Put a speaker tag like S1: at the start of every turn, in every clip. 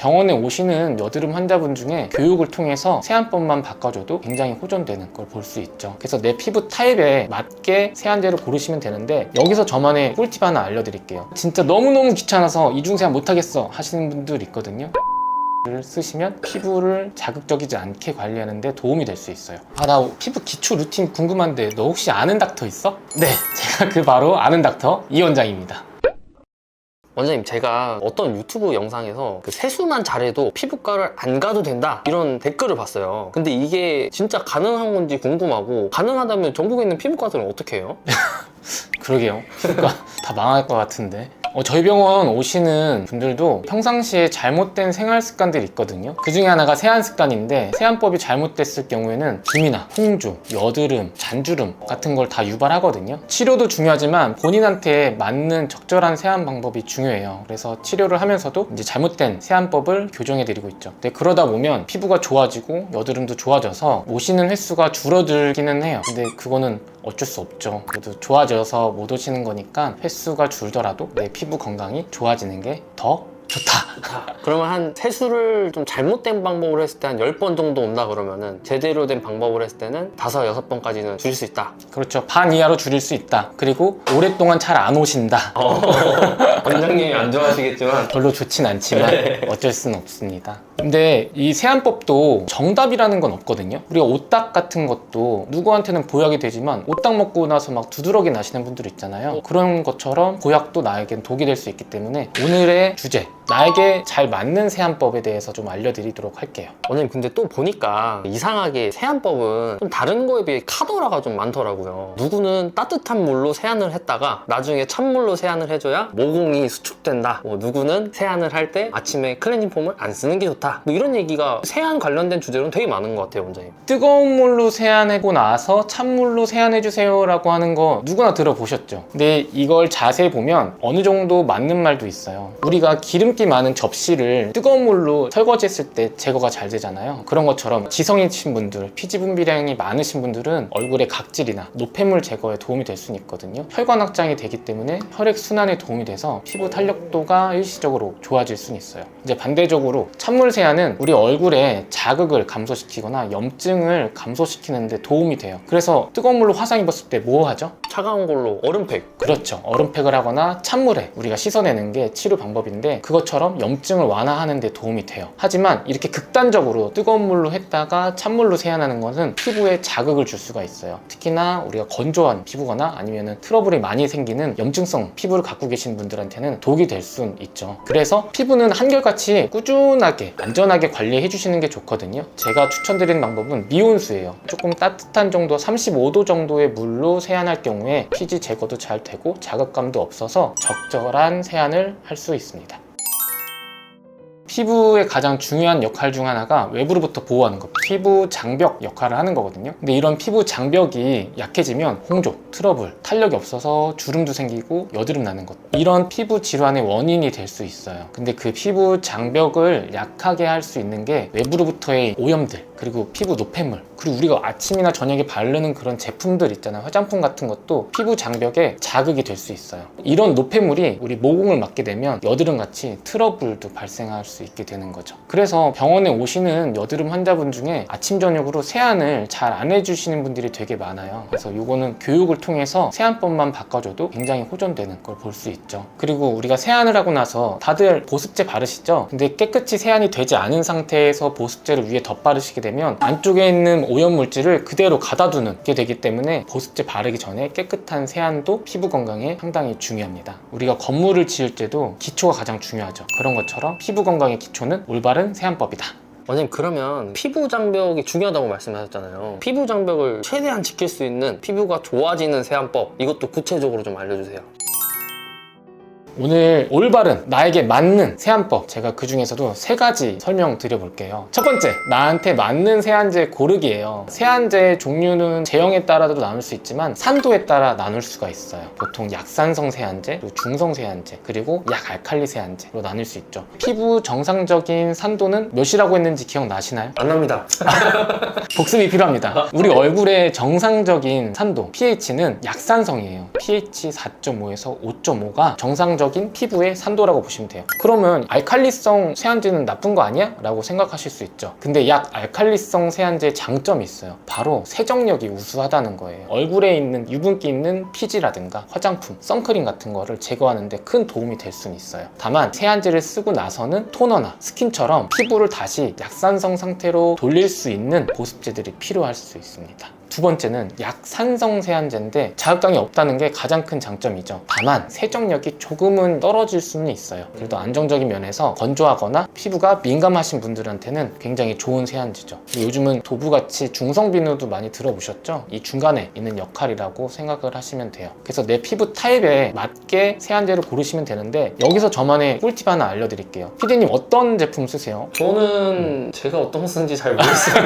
S1: 병원에 오시는 여드름 환자분 중에 교육을 통해서 세안법만 바꿔줘도 굉장히 호전되는 걸 볼 수 있죠. 그래서 내 피부 타입에 맞게 세안제를 고르시면 되는데, 여기서 저만의 꿀팁 하나 알려드릴게요. 진짜 너무너무 귀찮아서 이중세안 못하겠어 하시는 분들 있거든요. 를 쓰시면 피부를 자극적이지 않게 관리하는 데 도움이 될 수 있어요. 나 피부 기초 루틴 궁금한데 너 혹시 아는 닥터 있어? 네, 제가 그 바로 아는 닥터 이 원장입니다.
S2: 원장님, 제가 어떤 유튜브 영상에서 그 세수만 잘해도 피부과를 안 가도 된다 이런 댓글을 봤어요. 근데 이게 진짜 가능한 건지 궁금하고, 가능하다면 전국에 있는 피부과들은 어떻게 해요?
S1: 그러게요. 피부과 다 망할 것 같은데. 저희 병원 오시는 분들도 평상시에 잘못된 생활 습관들이 있거든요. 그 중에 하나가 세안 습관인데, 세안법이 잘못됐을 경우에는 기미나 홍조, 여드름, 잔주름 같은 걸 다 유발하거든요. 치료도 중요하지만 본인한테 맞는 적절한 세안 방법이 중요해요. 그래서 치료를 하면서도 이제 잘못된 세안법을 교정해드리고 있죠. 근데 그러다 보면 피부가 좋아지고 여드름도 좋아져서 오시는 횟수가 줄어들기는 해요. 근데 그거는 어쩔 수 없죠. 그래도 좋아져서 못 오시는 거니까 횟수가 줄더라도 내 피부 건강이 좋아지는 게 더 좋다.
S2: 그러면 한 세수를 좀 잘못된 방법으로 했을 때 한 10번 정도 온다 그러면은, 제대로 된 방법으로 했을 때는 5, 6번까지는 줄일 수 있다.
S1: 그렇죠. 반 이하로 줄일 수 있다. 그리고 오랫동안 잘 안 오신다.
S2: 원장님이 안 좋아하시겠지만
S1: 별로 좋진 않지만 어쩔 수는 없습니다. 근데 이 세안법도 정답이라는 건 없거든요. 우리가 오딱 같은 것도 누구한테는 보약이 되지만, 오딱 먹고 나서 막 두드러기 나시는 분들 있잖아요. 그런 것처럼 보약도 나에겐 독이 될 수 있기 때문에 오늘의 주제, 나에게 잘 맞는 세안법에 대해서 좀 알려드리도록 할게요.
S2: 원장님, 근데 또 보니까 이상하게 세안법은 좀 다른 거에 비해 카더라가 좀 많더라고요. 누구는 따뜻한 물로 세안을 했다가 나중에 찬물로 세안을 해줘야 모공이 수축된다. 누구는 세안을 할 때 아침에 클렌징 폼을 안 쓰는 게 좋다. 이런 얘기가 세안 관련된 주제로는 되게 많은 것 같아요, 원장님.
S1: 뜨거운 물로 세안하고 나서 찬물로 세안해주세요 라고 하는 거 누구나 들어보셨죠? 근데 이걸 자세히 보면 어느 정도 맞는 말도 있어요. 우리가 기름기 많은 접시를 뜨거운 물로 설거지 했을 때 제거가 잘 되잖아요. 그런 것처럼 지성이신 분들, 피지 분비량이 많으신 분들은 얼굴의 각질이나 노폐물 제거에 도움이 될 수는 있거든요. 혈관 확장이 되기 때문에 혈액 순환에 도움이 돼서 피부 탄력도가 일시적으로 좋아질 수는 있어요. 이제 반대적으로 찬물 세안은 우리 얼굴에 자극을 감소시키거나 염증을 감소시키는 데 도움이 돼요. 그래서 뜨거운 물로 화상 입었을 때 뭐 하죠?
S2: 차가운 걸로 얼음팩.
S1: 그렇죠. 얼음팩을 하거나 찬물에 우리가 씻어내는 게 치료 방법인데, 그것처럼 염증을 완화하는 데 도움이 돼요. 하지만 이렇게 극단적으로 뜨거운 물로 했다가 찬물로 세안하는 것은 피부에 자극을 줄 수가 있어요. 특히나 우리가 건조한 피부거나 아니면 트러블이 많이 생기는 염증성 피부를 갖고 계신 분들한테는 독이 될 수 있죠. 그래서 피부는 한결같이 꾸준하게 안전하게 관리해 주시는 게 좋거든요. 제가 추천드리는 방법은 미온수예요. 조금 따뜻한 정도, 35도 정도의 물로 세안할 경우에 피지 제거도 잘 되고 자극감도 없어서 적절한 세안을 할 수 있습니다. 피부의 가장 중요한 역할 중 하나가 외부로부터 보호하는 것, 피부 장벽 역할을 하는 거거든요. 근데 이런 피부 장벽이 약해지면 홍조, 트러블, 탄력이 없어서 주름도 생기고 여드름 나는 것, 이런 피부 질환의 원인이 될 수 있어요. 근데 그 피부 장벽을 약하게 할 수 있는 게 외부로부터의 오염들, 그리고 피부 노폐물, 그리고 우리가 아침이나 저녁에 바르는 그런 제품들 있잖아요. 화장품 같은 것도 피부 장벽에 자극이 될 수 있어요. 이런 노폐물이 우리 모공을 맞게 되면 여드름같이 트러블도 발생할 수 있게 되는 거죠. 그래서 병원에 오시는 여드름 환자분 중에 아침 저녁으로 세안을 잘 안 해주시는 분들이 되게 많아요. 그래서 이거는 교육을 통해서 세안법만 바꿔줘도 굉장히 호전되는 걸 볼 수 있죠. 그리고 우리가 세안을 하고 나서 다들 보습제 바르시죠? 근데 깨끗이 세안이 되지 않은 상태에서 보습제를 위에 덧바르시게 되면 안쪽에 있는 오염물질을 그대로 가다두는 게 되기 때문에 보습제 바르기 전에 깨끗한 세안도 피부 건강에 상당히 중요합니다. 우리가 건물을 지을 때도 기초가 가장 중요하죠. 그런 것처럼 피부 건강의 기초는 올바른 세안법이다.
S2: 원장님, 그러면 피부 장벽이 중요하다고 말씀하셨잖아요. 피부 장벽을 최대한 지킬 수 있는 피부가 좋아지는 세안법, 이것도 구체적으로 좀 알려주세요.
S1: 오늘 올바른 나에게 맞는 세안법, 제가 그 중에서도 3가지 설명드려 볼게요. 첫 번째, 나한테 맞는 세안제 고르기예요. 세안제 종류는 제형에 따라도 나눌 수 있지만 산도에 따라 나눌 수가 있어요. 보통 약산성 세안제, 그리고 중성 세안제, 그리고 약알칼리 세안제로 나눌 수 있죠. 피부 정상적인 산도는 몇이라고 했는지 기억나시나요?
S2: 안 납니다.
S1: 복습이 필요합니다. 우리 얼굴의 정상적인 산도 pH는 약산성이에요. pH 4.5에서 5.5가 정상적인 일반적인 피부의 산도라고 보시면 돼요. 그러면 알칼리성 세안제는 나쁜 거 아니야? 라고 생각하실 수 있죠. 근데 약 알칼리성 세안제의 장점이 있어요. 바로 세정력이 우수하다는 거예요. 얼굴에 있는 유분기 있는 피지라든가 화장품, 선크림 같은 거를 제거하는 데 큰 도움이 될 수는 있어요. 다만 세안제를 쓰고 나서는 토너나 스킨처럼 피부를 다시 약산성 상태로 돌릴 수 있는 보습제들이 필요할 수 있습니다. 두 번째는 약산성 세안제인데 자극감이 없다는 게 가장 큰 장점이죠. 다만 세정력이 조금은 떨어질 수는 있어요. 그래도 안정적인 면에서 건조하거나 피부가 민감하신 분들한테는 굉장히 좋은 세안제죠. 요즘은 도부같이 중성 비누도 많이 들어보셨죠? 이 중간에 있는 역할이라고 생각을 하시면 돼요. 그래서 내 피부 타입에 맞게 세안제를 고르시면 되는데 여기서 저만의 꿀팁 하나 알려드릴게요. 피디님 어떤 제품 쓰세요?
S2: 저는 제가 어떤 거 쓰는지 잘 모르겠어요.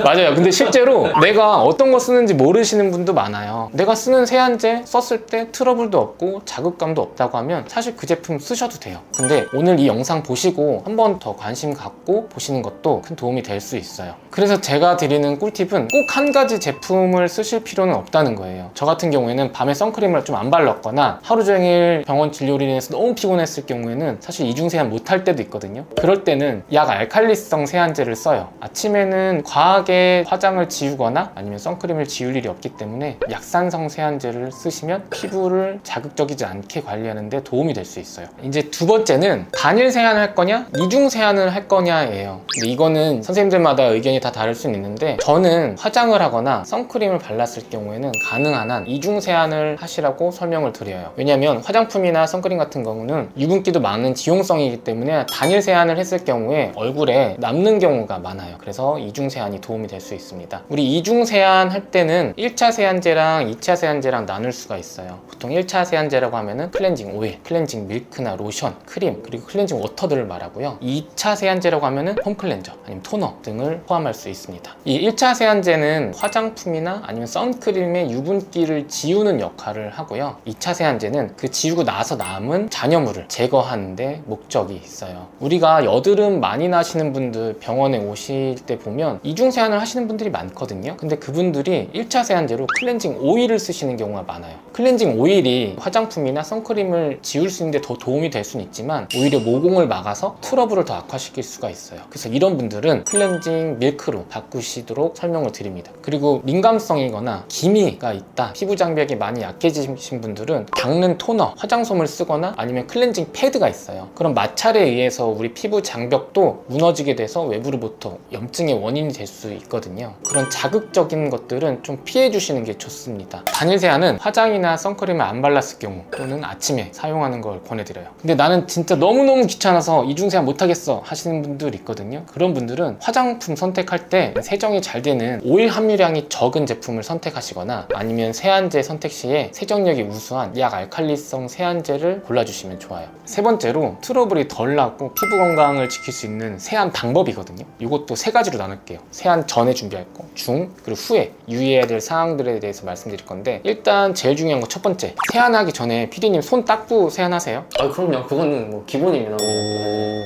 S1: 맞아요. 근데 실제로 내가 어떤 거 쓰는지 모르시는 분도 많아요. 내가 쓰는 세안제 썼을 때 트러블도 없고 자극감도 없다고 하면 사실 그 제품 쓰셔도 돼요. 근데 오늘 이 영상 보시고 한 번 더 관심 갖고 보시는 것도 큰 도움이 될 수 있어요. 그래서 제가 드리는 꿀팁은 꼭 한 가지 제품을 쓰실 필요는 없다는 거예요. 저 같은 경우에는 밤에 선크림을 좀 안 발랐거나 하루 종일 병원 진료를 인해서 너무 피곤했을 경우에는 사실 이중 세안 못 할 때도 있거든요. 그럴 때는 약 알칼리성 세안제를 써요. 아침에는 과하게 화장을 지우거나 아니면 선크림을 지울 일이 없기 때문에 약산성 세안제를 쓰시면 피부를 자극적이지 않게 관리하는 데 도움이 될 수 있어요. 이제 두 번째는 단일 세안을 할 거냐 이중 세안을 할 거냐예요. 근데 이거는 선생님들마다 의견이 다 다를 수는 있는데 저는 화장을 하거나 선크림을 발랐을 경우에는 가능한 한 이중 세안을 하시라고 설명을 드려요. 왜냐하면 화장품이나 선크림 같은 경우는 유분기도 많은 지용성이기 때문에 단일 세안을 했을 경우에 얼굴에 남는 경우가 많아요. 그래서 이중 세안이 도움이 될 수 있습니다. 우리 이중 세안 할 때는 1차 세안제랑 2차 세안제랑 나눌 수가 있어요. 보통 1차 세안제라고 하면은 클렌징 오일, 클렌징 밀크나 로션, 크림, 그리고 클렌징 워터들을 말하고요. 2차 세안제라고 하면은 폼 클렌저, 아니면 토너 등을 포함할 수 있습니다. 이 1차 세안제는 화장품이나 아니면 선크림의 유분기를 지우는 역할을 하고요. 2차 세안제는 그 지우고 나서 남은 잔여물을 제거하는 데 목적이 있어요. 우리가 여드름 많이 나시는 분들 병원에 오실 때 보면 이중 세안을 하시는 분들이 많거든요. 근데 그분들이 1차 세안제로 클렌징 오일을 쓰시는 경우가 많아요. 클렌징 오일이 화장품이나 선크림을 지울 수 있는데 더 도움이 될 수는 있지만 오히려 모공을 막아서 트러블을 더 악화시킬 수가 있어요. 그래서 이런 분들은 클렌징 밀크로 바꾸시도록 설명을 드립니다. 그리고 민감성이거나 기미가 있다, 피부 장벽이 많이 약해지신 분들은 닦는 토너, 화장솜을 쓰거나 아니면 클렌징 패드가 있어요. 그럼 마찰에 의해서 우리 피부 장벽도 무너지게 돼서 외부로부터 염증의 원인이 될 수 있거든요. 그런 자극적인 것들은 좀 피해 주시는 게 좋습니다. 단일 세안은 화장이나 선크림을 안 발랐을 경우 또는 아침에 사용하는 걸 권해드려요. 근데 나는 진짜 너무너무 귀찮아서 이중 세안 못하겠어 하시는 분들 있거든요. 그런 분들은 화장품 선택할 때 세정이 잘 되는 오일 함유량이 적은 제품을 선택하시거나 아니면 세안제 선택 시에 세정력이 우수한 약 알칼리성 세안제를 골라주시면 좋아요. 세 번째로 트러블이 덜 나고 피부 건강을 지킬 수 있는 세안 방법이거든요. 이것도 세 가지로 나눌게요. 세안 전에 준비할 거, 중, 그리고 후에 유의해야 될 사항들에 대해서 말씀드릴 건데 일단 제일 중요한 거 첫 번째, 세안하기 전에 피디님 손 닦고 세안하세요?
S2: 아, 그럼요. 그거는 뭐 기본입니다.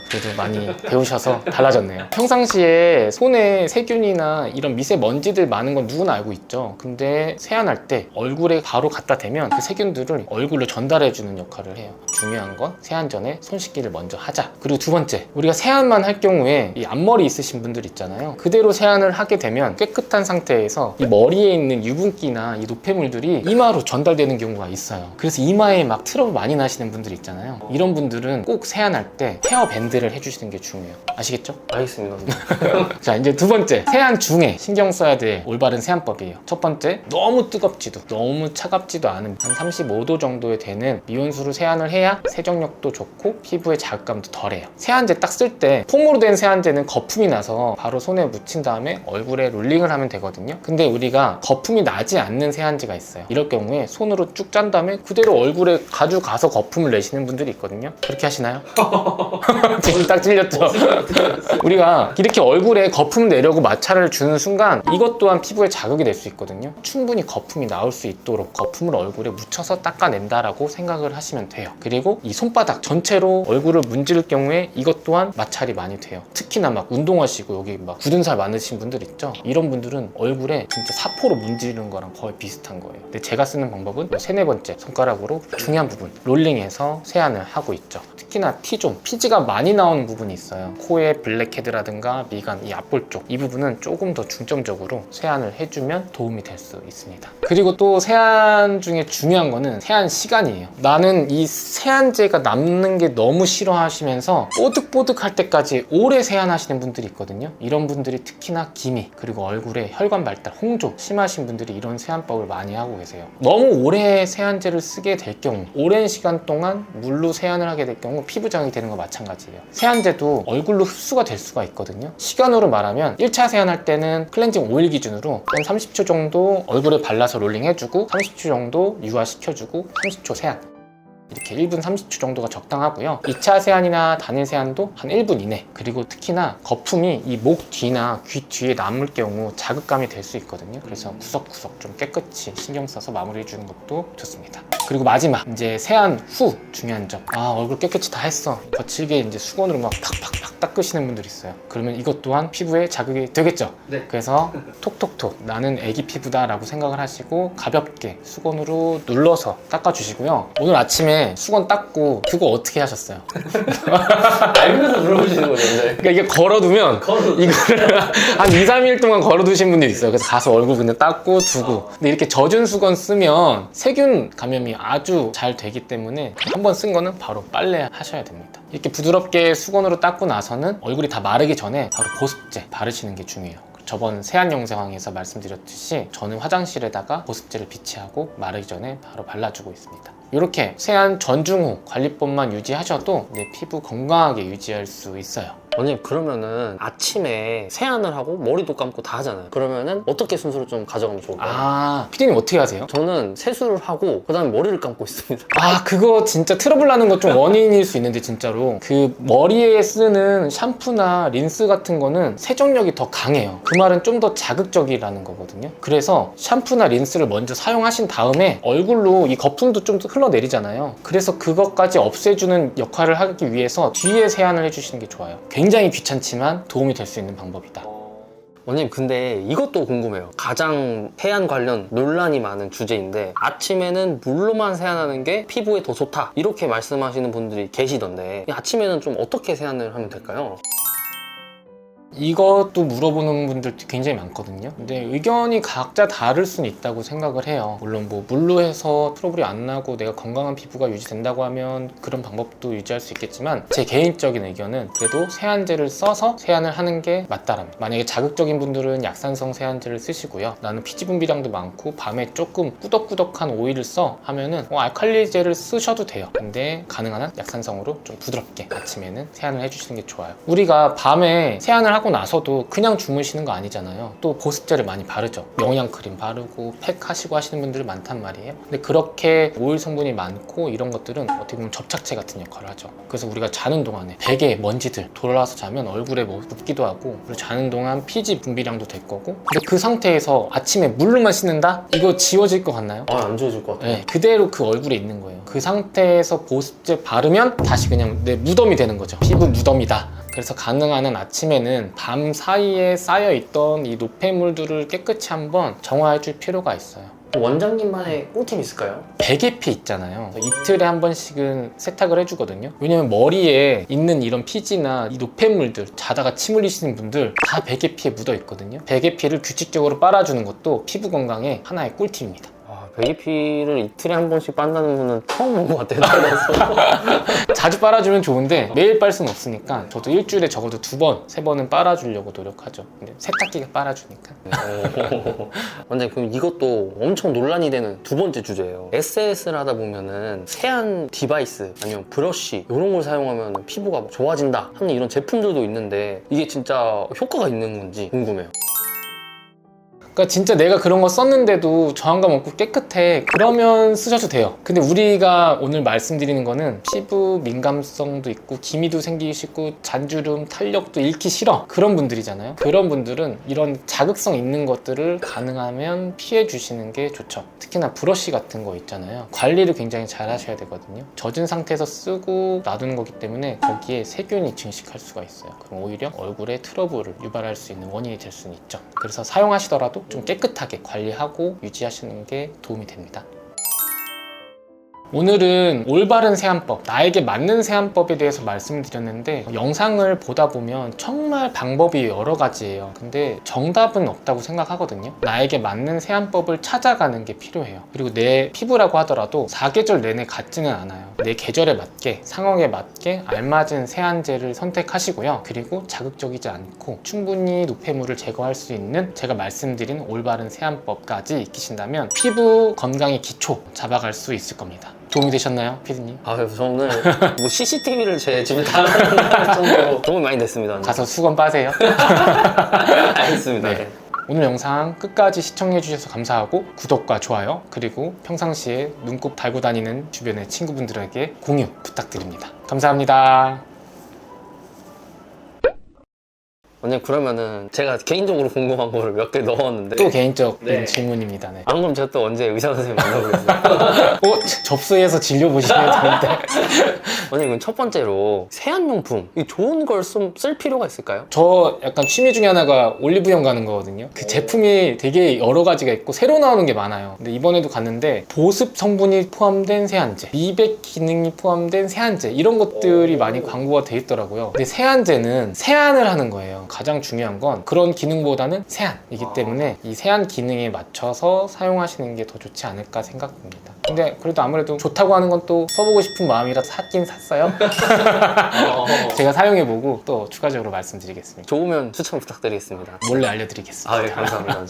S1: 그래도 많이 배우셔서 달라졌네요. 평상시에 손에 세균이나 이런 미세먼지들 많은 건 누구나 알고 있죠. 근데 세안할 때 얼굴에 바로 갖다 대면 그 세균들을 얼굴로 전달해주는 역할을 해요. 중요한 건 세안 전에 손 씻기를 먼저 하자. 그리고 두 번째, 우리가 세안만 할 경우에 이 앞머리 있으신 분들 있잖아요. 그대로 세안을 하게 되면 깨끗한 상태에서 이 머리에 있는 유분기나 이 노폐물들이 이마로 전달되는 경우가 있어요. 그래서 이마에 막 트러블 많이 나시는 분들 있잖아요. 이런 분들은 꼭 세안할 때 헤어 밴드를 해주시는 게 중요해요. 아시겠죠?
S2: 알겠습니다.
S1: 자, 이제 두 번째, 세안 중에 신경 써야 될 올바른 세안법이에요. 첫 번째, 너무 뜨겁지도 너무 차갑지도 않은 한 35도 정도에 되는 미온수로 세안을 해야 세정력도 좋고 피부에 자극감도 덜해요. 세안제 딱 쓸 때 폼으로 된 세안제는 거품이 나서 바로 손에 묻힌 다음에 얼굴에 롤링을 하면 되거든요. 근데 우리가 거품이 나지 않는 세안제가 있어요. 이럴 경우에 손으로 쭉 짠 다음에 그대로 얼굴에 가져가서 거품을 내시는 분들이 있거든요. 그렇게 하시나요? 지금 딱 찔렸죠. 우리가 이렇게 얼굴에 거품 내려고 마찰을 주는 순간 이것 또한 피부에 자극이 될 수 있거든요. 충분히 거품이 나올 수 있도록 거품을 얼굴에 묻혀서 닦아낸다라고 생각을 하시면 돼요. 그리고 이 손바닥 전체로 얼굴을 문지를 경우에 이것 또한 마찰이 많이 돼요. 특히나 막 운동하시고 여기 막 굳은 살 많으신 분들 있죠. 이런 분들은 얼굴에 진짜 사포로 문지르는 거랑 거의 비슷한 거예요. 근데 제가 쓰는 방법은 세네 번째 손가락으로 중요한 부분 롤링해서 세안을 하고 있죠. 특히나 T존, 피지가 많이 나오는 부분이 있어요. 코의 블랙헤드라든가 미간, 이 앞볼 쪽 이 부분은 조금 더 중점적으로 세안을 해주면 도움이 될 수 있습니다. 그리고 또 세안 중에 중요한 거는 세안 시간이에요. 나는 이 세안제가 남는 게 너무 싫어하시면서 뽀득뽀득할 때까지 오래 세안하시는 분들이 있거든요. 이런 분들이 특히나 기미 그리고 얼굴에 혈관 발달, 홍조 심하신 분들이 이런 세안법을 많이 하고 계세요. 너무 오래 세안제를 쓰게 될 경우 오랜 시간 동안 물로 세안을 하게 될 경우 피부 장이 되는 거 마찬가지예요. 세안제도 얼굴로 흡수가 될 수가 있거든요. 시간으로 말하면 1차 세안할 때는 클렌징 오일 기준으로 한 30초 정도 얼굴에 발라서 롤링 해주고 30초 정도 유화시켜주고 30초 세안, 이렇게 1분 30초 정도가 적당하고요. 2차 세안이나 단일 세안도 한 1분 이내. 그리고 특히나 거품이 이 목 뒤나 귀 뒤에 남을 경우 자극감이 될 수 있거든요. 그래서 구석구석 좀 깨끗이 신경 써서 마무리해 주는 것도 좋습니다. 그리고 마지막 이제 세안 후 중요한 점. 얼굴 깨끗이 다 했어. 거칠게 이제 수건으로 막 팍팍팍 닦으시는 분들이 있어요. 그러면 이것 또한 피부에 자극이 되겠죠.
S2: 네.
S1: 그래서 톡톡톡 나는 애기 피부다 라고 생각을 하시고 가볍게 수건으로 눌러서 닦아주시고요. 오늘 아침에 수건 닦고 그거 어떻게 하셨어요?
S2: 알면서 물어보시는 거죠, 이제.
S1: 그러니까 이게 걸어두면 이거를 한 2, 3일 동안 걸어두신 분들이 있어요. 그래서 가서 얼굴 그냥 닦고 두고. 근데 이렇게 젖은 수건 쓰면 세균 감염이 아주 잘 되기 때문에 한번 쓴 거는 바로 빨래 하셔야 됩니다. 이렇게 부드럽게 수건으로 닦고 나서는 얼굴이 다 마르기 전에 바로 보습제 바르시는 게 중요해요. 저번 세안 영상에서 말씀드렸듯이 저는 화장실에다가 보습제를 비치하고 마르기 전에 바로 발라주고 있습니다. 이렇게 세안 전중 후 관리법만 유지하셔도 내 피부 건강하게 유지할 수 있어요.
S2: 언니, 그러면은 아침에 세안을 하고 머리도 감고 다 하잖아요. 그러면은 어떻게 순서를 좀 가져가면 좋을까요?
S1: 피디님 어떻게 하세요?
S2: 저는 세수를 하고 그 다음에 머리를 감고 있습니다.
S1: 그거 진짜 트러블 나는 것 좀 원인일 수 있는데 진짜로 그 머리에 쓰는 샴푸나 린스 같은 거는 세정력이 더 강해요. 그 말은 좀 더 자극적이라는 거거든요. 그래서 샴푸나 린스를 먼저 사용하신 다음에 얼굴로 이 거품도 좀 흘러내리잖아요. 그래서 그것까지 없애주는 역할을 하기 위해서 뒤에 세안을 해주시는 게 좋아요. 굉장히 귀찮지만 도움이 될 수 있는 방법이다.
S2: 원님, 근데 이것도 궁금해요. 가장 세안 관련 논란이 많은 주제인데 아침에는 물로만 세안하는 게 피부에 더 좋다 이렇게 말씀하시는 분들이 계시던데 아침에는 좀 어떻게 세안을 하면 될까요?
S1: 이것도 물어보는 분들도 굉장히 많거든요. 근데 의견이 각자 다를 수는 있다고 생각을 해요. 물론 뭐 물로 해서 트러블이 안 나고 내가 건강한 피부가 유지된다고 하면 그런 방법도 유지할 수 있겠지만 제 개인적인 의견은 그래도 세안제를 써서 세안을 하는 게 맞다랍니다. 만약에 자극적인 분들은 약산성 세안제를 쓰시고요. 나는 피지 분비량도 많고 밤에 조금 꾸덕꾸덕한 오일을 써 하면은 알칼리제를 쓰셔도 돼요. 근데 가능한 한 약산성으로 좀 부드럽게 아침에는 세안을 해주시는 게 좋아요. 우리가 밤에 세안을 하고 나서도 그냥 주무시는 거 아니잖아요. 또 보습제를 많이 바르죠. 영양크림 바르고 팩 하시고 하시는 분들이 많단 말이에요. 근데 그렇게 오일 성분이 많고 이런 것들은 어떻게 보면 접착제 같은 역할을 하죠. 그래서 우리가 자는 동안에 베개, 먼지들 돌아와서 자면 얼굴에 뭐 묻기도 하고 그리고 자는 동안 피지 분비량도 될 거고 근데 그 상태에서 아침에 물로만 씻는다? 이거 지워질 것 같나요?
S2: 안 지워질 것 같아요.
S1: 네, 그대로 그 얼굴에 있는 거예요. 그 상태에서 보습제 바르면 다시 그냥 내 무덤이 되는 거죠. 피부 무덤이다. 그래서 가능한 한 아침에는 밤 사이에 쌓여있던 이 노폐물들을 깨끗이 한번 정화해 줄 필요가 있어요.
S2: 원장님만의 꿀팁 있을까요?
S1: 베개피 있잖아요. 이틀에 한 번씩은 세탁을 해주거든요. 왜냐면 머리에 있는 이런 피지나 이 노폐물들 자다가 침 흘리시는 분들 다 베개피에 묻어 있거든요. 베개피를 규칙적으로 빨아주는 것도 피부 건강에 하나의 꿀팁입니다.
S2: 베개피를 이틀에 한 번씩 빤다는 분은 처음 본 것 같아요.
S1: 자주 빨아주면 좋은데 매일 빨 수는 없으니까 저도 일주일에 적어도 2번, 3번은 빨아주려고 노력하죠. 근데 세탁기가 빨아주니까.
S2: 원장님, 그럼 이것도 엄청 논란이 되는 두 번째 주제예요. SNS를 하다 보면은 세안 디바이스 아니면 브러쉬 이런 걸 사용하면 피부가 좋아진다 하는 이런 제품들도 있는데 이게 진짜 효과가 있는 건지 궁금해요.
S1: 그러니까 진짜 내가 그런 거 썼는데도 저항감 없고 깨끗해. 그러면 쓰셔도 돼요. 근데 우리가 오늘 말씀드리는 거는 피부 민감성도 있고 기미도 생기시고 잔주름, 탄력도 잃기 싫어. 그런 분들이잖아요. 그런 분들은 이런 자극성 있는 것들을 가능하면 피해 주시는 게 좋죠. 특히나 브러쉬 같은 거 있잖아요. 관리를 굉장히 잘 하셔야 되거든요. 젖은 상태에서 쓰고 놔두는 거기 때문에 거기에 세균이 증식할 수가 있어요. 그럼 오히려 얼굴에 트러블을 유발할 수 있는 원인이 될 수는 있죠. 그래서 사용하시더라도 좀 깨끗하게 관리하고 유지하시는 게 도움이 됩니다. 오늘은 올바른 세안법, 나에게 맞는 세안법에 대해서 말씀을 드렸는데 영상을 보다 보면 정말 방법이 여러 가지예요. 근데 정답은 없다고 생각하거든요. 나에게 맞는 세안법을 찾아가는 게 필요해요. 그리고 내 피부라고 하더라도 사계절 내내 같지는 않아요. 내 계절에 맞게, 상황에 맞게 알맞은 세안제를 선택하시고요. 그리고 자극적이지 않고 충분히 노폐물을 제거할 수 있는 제가 말씀드린 올바른 세안법까지 익히신다면 피부 건강의 기초 잡아갈 수 있을 겁니다. 도움이 되셨나요, 피디님?
S2: 아, 그래서 저는 뭐 CCTV를 제 집에 달아놓을 정도로 도움이 많이 됐습니다.
S1: 가서 수건 빠세요.
S2: 알겠습니다.
S1: 네. 오늘 영상 끝까지 시청해주셔서 감사하고 구독과 좋아요 그리고 평상시에 눈곱 달고 다니는 주변의 친구분들에게 공유 부탁드립니다. 감사합니다.
S2: 원장님, 그러면은 제가 개인적으로 궁금한 거를 몇 개 넣었는데
S1: 또 개인적인
S2: 네.
S1: 질문입니다. 네.
S2: 안 그럼 제가 또 언제 의사 선생님 만나보겠어요?
S1: 접수해서 진료 보시면 되는데
S2: 원장님, 그럼 첫 번째로 세안용품 이 좋은 걸 쓸 필요가 있을까요?
S1: 저 약간 취미 중에 하나가 올리브영 가는 거거든요. 그 제품이 되게 여러 가지가 있고 새로 나오는 게 많아요. 근데 이번에도 갔는데 보습 성분이 포함된 세안제, 미백 기능이 포함된 세안제 이런 것들이 많이 광고가 돼 있더라고요. 근데 세안제는 세안을 하는 거예요. 가장 중요한 건 그런 기능보다는 세안이기 때문에 이 세안 기능에 맞춰서 사용하시는 게 더 좋지 않을까 생각합니다. 근데 그래도 아무래도 좋다고 하는 건 또 써보고 싶은 마음이라 샀긴 샀어요. 제가 사용해보고 또 추가적으로 말씀드리겠습니다.
S2: 좋으면 추천 부탁드리겠습니다.
S1: 몰래 알려드리겠습니다.
S2: 아, 예, 감사합니다.